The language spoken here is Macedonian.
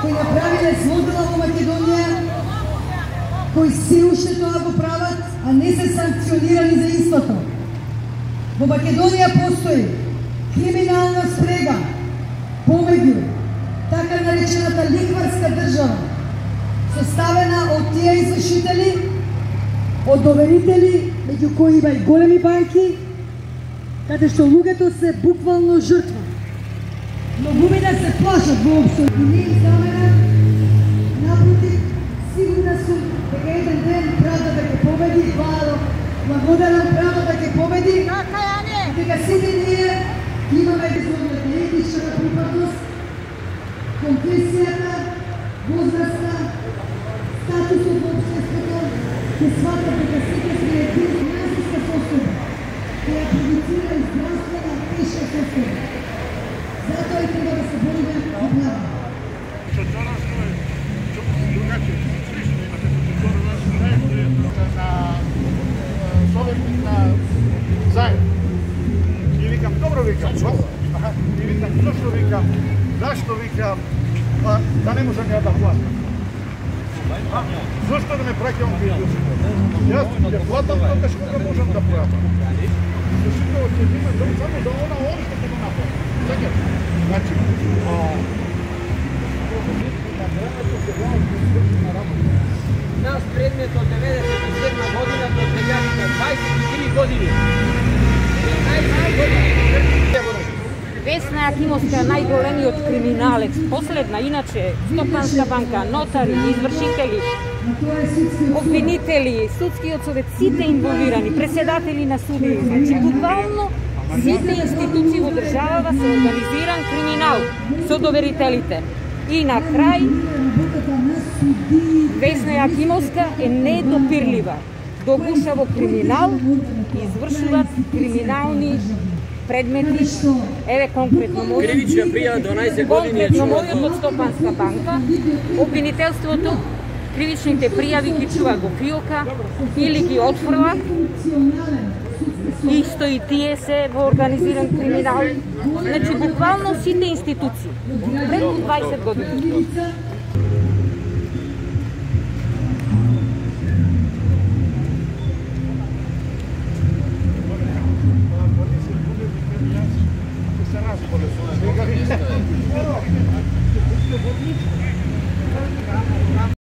кои направиле злодела во Македонија, кои се уште тоа го прават, а не се санкционирани за истото. Во Македонија постои криминална спрега помеѓу така наречената лихварска држава, составена од тие извршители, од доверители, меѓу кои има и големи банки, каде што луѓето се буквално жртва. Многумина се плашат воопшто и не им замера, напротив, сигурна сум дека еден ден правдата ќе победи, благодарам правдата ќе победи, дека сите ние имаме безумната етничка припадност, конфесијата, возраста, статусот во општеството, ќе сватат дека сите сме един финансиска состојба, која продуцира и здравствена тешка состојба. Затоа и треба да се бориме од глава. Советник на заем. И викам, добро викам, и викам, зашто викам, да не можам ја да платам. Зашто да ме праќам бизнес? Јас ќе платам тоа што не можам да платам. Зашто ќе има само за она што ќе го направи. Така, значи, Нас предмет од 97 година до сега 23 години. Весна Јакимовска е најголемиот криминалец, последна, иначе Стопанска банка, нотари, извршители, обвинители, судскиот совет, сите инволвирани, преседатели на суди, значи буквално сите институции во државава се организиран криминал со доверителите. И на крај, Весна Јакимовска е недопирлива. Догуша во криминал, извршуваат криминални предмети. Еве конкретно кривична пријава 12 години е мојот од Стопанска банка, обвинителството кривичните пријави ги чува го фиока или ги отфрла. Исто и тие се во организиран криминал. Значи буквално сите институции. Пред 20 години.